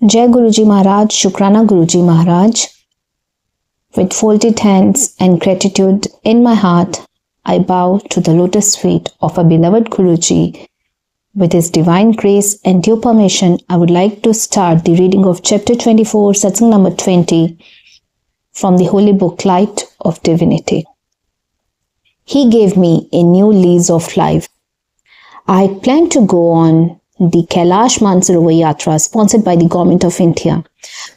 Jai Guruji Maharaj, Shukrana Guruji Maharaj. With folded hands and gratitude in my heart, I bow to the lotus feet of our beloved Guruji. With his divine grace and due permission, I would like to start the reading of chapter 24, Satsang number 20 from the holy book Light of Divinity. He gave me a new lease of life. I had planned to go on the Kailash Mansarovar Yatra sponsored by the Government of India.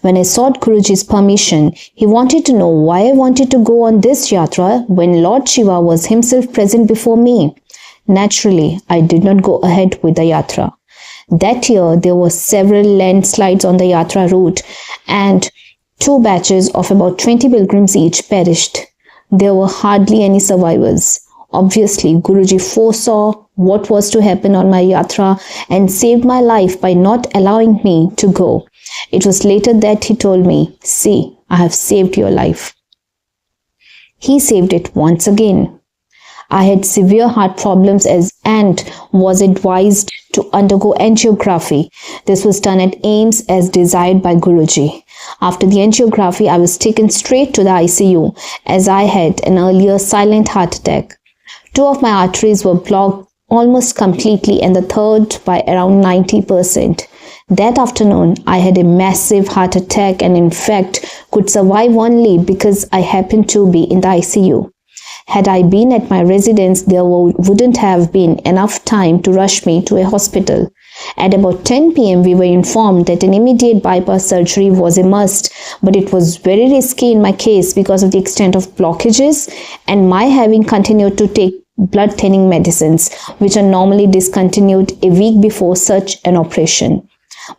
When I sought Guruji's permission, he wanted to know why I wanted to go on this yatra when Lord Shiva was himself present before me. Naturally, I did not go ahead with the yatra. That year, there were several landslides on the yatra route and 2 batches of about 20 pilgrims each perished. There were hardly any survivors. Obviously, Guruji foresaw what was to happen on my yatra and saved my life by not allowing me to go. It was later that he told me, "See, I have saved your life." He saved it once again. I had severe heart problems and was advised to undergo angiography. This was done at AIIMS as desired by Guruji. After the angiography, I was taken straight to the ICU as I had an earlier silent heart attack. 2 of my arteries were blocked almost completely and the third by around 90%. That afternoon, I had a massive heart attack and in fact could survive only because I happened to be in the ICU. Had I been at my residence, there wouldn't have been enough time to rush me to a hospital. At about 10 p.m., we were informed that an immediate bypass surgery was a must, but it was very risky in my case because of the extent of blockages and my having continued to take blood thinning medicines, which are normally discontinued a week before such an operation.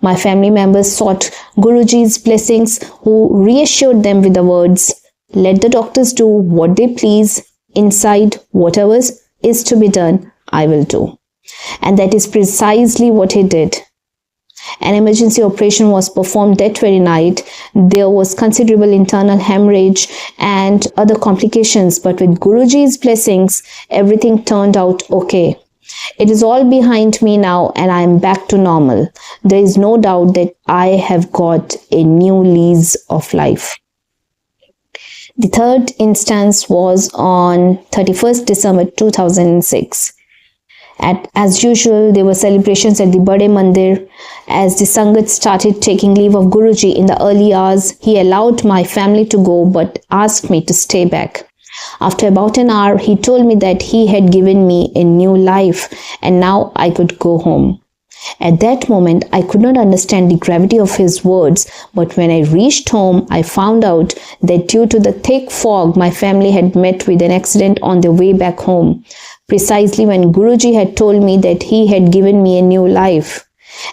My family members sought Guruji's blessings, who reassured them with the words, "Let the doctors do what they please. Inside, whatever is to be done, I will do." And that is precisely what he did. An emergency operation was performed that very night. There was considerable internal hemorrhage and other complications, but with Guruji's blessings, everything turned out okay. It is all behind me now and I am back to normal. There is no doubt that I have got a new lease of life. The third instance was on 31st December 2006. As usual, there were celebrations at the Bade Mandir. As the Sangat started taking leave of Guruji in the early hours, he allowed my family to go but asked me to stay back. After about an hour, he told me that he had given me a new life and now I could go home. At that moment, I could not understand the gravity of his words, but when I reached home, I found out that due to the thick fog, my family had met with an accident on their way back home, precisely when Guruji had told me that he had given me a new life.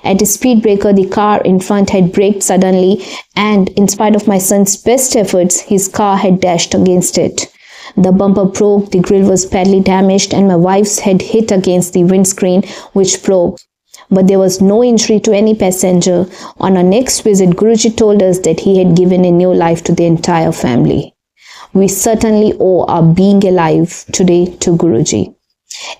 At a speed breaker, the car in front had braked suddenly, and in spite of my son's best efforts, his car had dashed against it. The bumper broke, the grille was badly damaged, and my wife's head hit against the windscreen, which broke. But there was no injury to any passenger. On our next visit, Guruji told us that he had given a new life to the entire family. We certainly owe our being alive today to Guruji.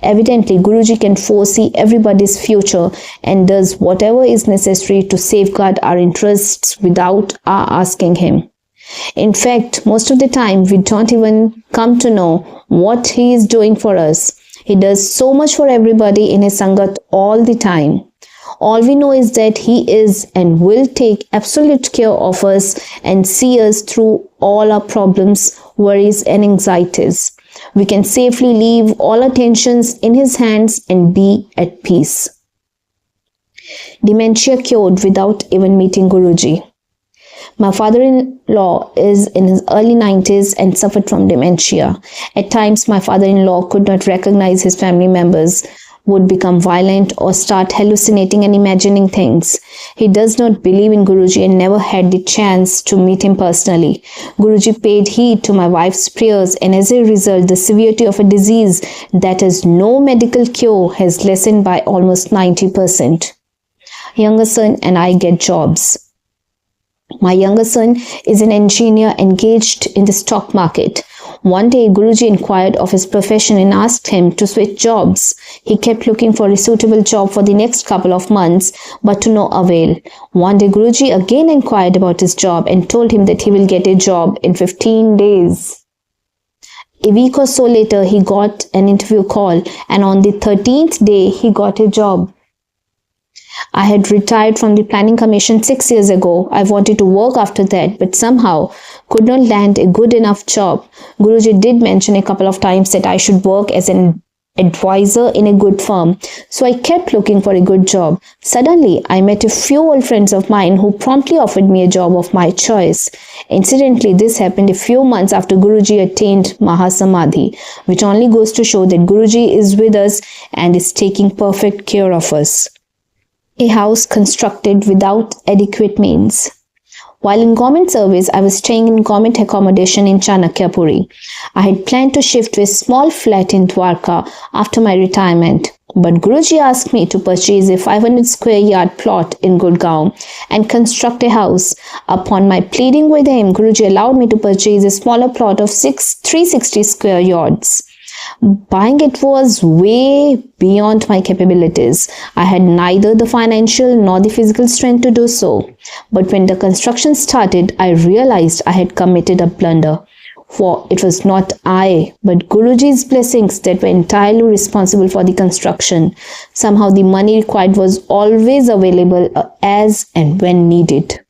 Evidently, Guruji can foresee everybody's future and does whatever is necessary to safeguard our interests without our asking him. In fact, most of the time, we don't even come to know what he is doing for us. He does so much for everybody in his Sangat all the time. All we know is that he is and will take absolute care of us and see us through all our problems, worries and anxieties. We can safely leave all our tensions in his hands and be at peace. Dementia cured without even meeting Guruji. My father-in-law is in his early 90s and suffered from dementia. At times, my father-in-law could not recognize his family members, would become violent or start hallucinating and imagining things. He does not believe in Guruji and never had the chance to meet him personally. Guruji paid heed to my wife's prayers and as a result, the severity of a disease that has no medical cure has lessened by almost 90%. Younger son and I get jobs. My younger son is an engineer engaged in the stock market. One day, Guruji inquired of his profession and asked him to switch jobs. He kept looking for a suitable job for the next couple of months, but to no avail. One day, Guruji again inquired about his job and told him that he will get a job in 15 days. A week or so later, he got an interview call, and on the 13th day, he got a job. I had retired from the planning commission 6 years ago. I wanted to work after that, but somehow could not land a good enough job. Guruji did mention a couple of times that I should work as an advisor in a good firm. So I kept looking for a good job. Suddenly, I met a few old friends of mine who promptly offered me a job of my choice. Incidentally, this happened a few months after Guruji attained Mahasamadhi, which only goes to show that Guruji is with us and is taking perfect care of us. A house constructed without adequate means. While in government service, I was staying in government accommodation in Chanakyapuri. I had planned to shift to a small flat in Dwarka after my retirement. But Guruji asked me to purchase a 500 square yard plot in Gurgaon and construct a house. Upon my pleading with him, Guruji allowed me to purchase a smaller plot of 360 square yards. Buying it was way beyond my capabilities. I had neither the financial nor the physical strength to do so. But when the construction started, I realized I had committed a blunder. For it was not I, but Guruji's blessings that were entirely responsible for the construction. Somehow the money required was always available as and when needed.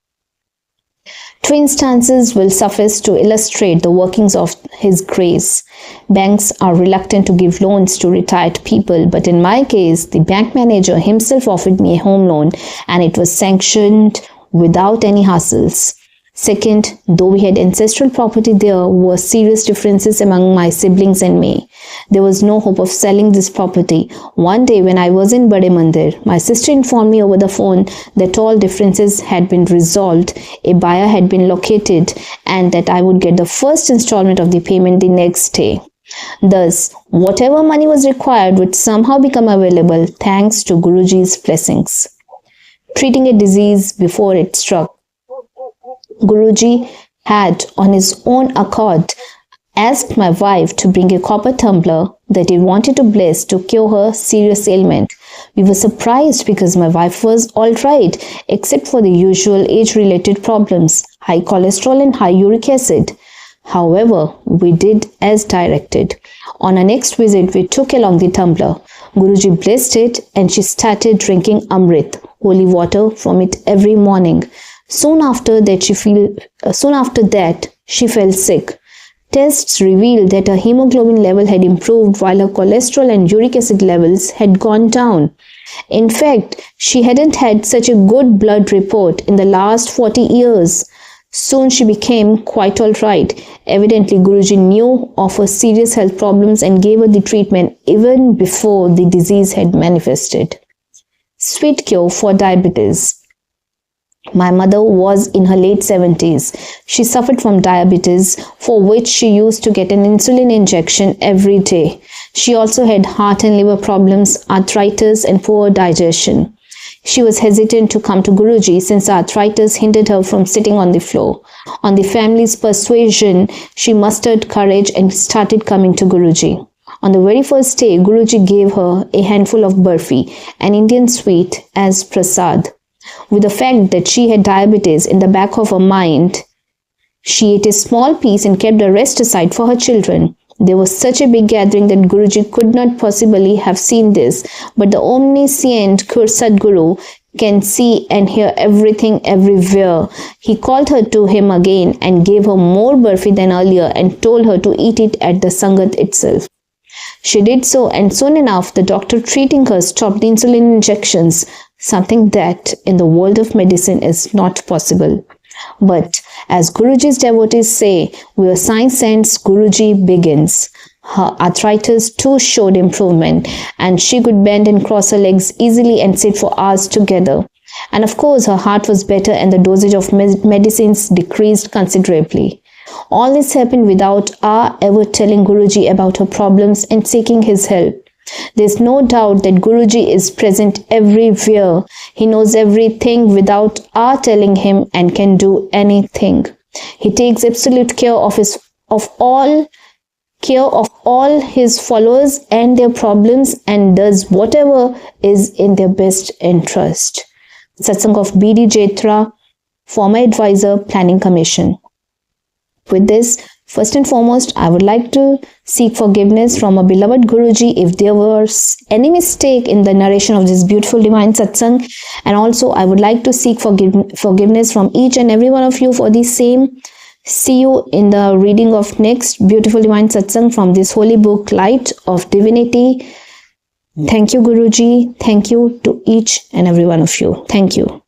Two instances will suffice to illustrate the workings of His grace. Banks are reluctant to give loans to retired people, but in my case, the bank manager himself offered me a home loan and it was sanctioned without any hassles. Second, though we had ancestral property, there were serious differences among my siblings and me. There was no hope of selling this property. One day when I was in Bade Mandir, my sister informed me over the phone that all differences had been resolved, a buyer had been located, and that I would get the first installment of the payment the next day. Thus, whatever money was required would somehow become available thanks to Guruji's blessings. Treating a disease before it struck. Guruji had, on his own accord, asked my wife to bring a copper tumbler that he wanted to bless to cure her serious ailment. We were surprised because my wife was all right, except for the usual age-related problems, high cholesterol and high uric acid. However, we did as directed. On our next visit, we took along the tumbler. Guruji blessed it and she started drinking Amrit, holy water, from it every morning. Soon after that, she fell sick. Tests revealed that her hemoglobin level had improved while her cholesterol and uric acid levels had gone down. In fact, she hadn't had such a good blood report in the last 40 years. Soon she became quite all right. Evidently, Guruji knew of her serious health problems and gave her the treatment even before the disease had manifested. Sweet cure for diabetes. My mother was in her late 70s. She suffered from diabetes, for which she used to get an insulin injection every day. She also had heart and liver problems, arthritis, and poor digestion. She was hesitant to come to Guruji since arthritis hindered her from sitting on the floor. On the family's persuasion, she mustered courage and started coming to Guruji. On the very first day, Guruji gave her a handful of burfi, an Indian sweet, as prasad. With the fact that she had diabetes in the back of her mind, she ate a small piece and kept the rest aside for her children. There was such a big gathering that Guruji could not possibly have seen this, but the omniscient Sadguru can see and hear everything everywhere. He called her to him again and gave her more burfi than earlier and told her to eat it at the Sangat itself. She did so, and soon enough the doctor treating her stopped the insulin injections, something that in the world of medicine is not possible. But as Guruji's devotees say, where science ends, Guruji begins. Her arthritis too showed improvement, and she could bend and cross her legs easily and sit for hours together. And of course, her heart was better and the dosage of medicines decreased considerably. All this happened without our ever telling Guruji about her problems and seeking his help. There's no doubt that Guruji is present everywhere. He knows everything without our telling him and can do anything. He takes absolute care of all care of all his followers and their problems and does whatever is in their best interest. Satsang of B.D. Jetra, former advisor, Planning Commission. With this, first and foremost, I would like to seek forgiveness from our beloved Guruji if there was any mistake in the narration of this beautiful divine satsang, and also I would like to seek forgiveness from each and every one of you for the same. See you in the reading of next beautiful divine satsang from this holy book, Light of Divinity. Thank you, Guruji. Thank you to each and every one of you. Thank you.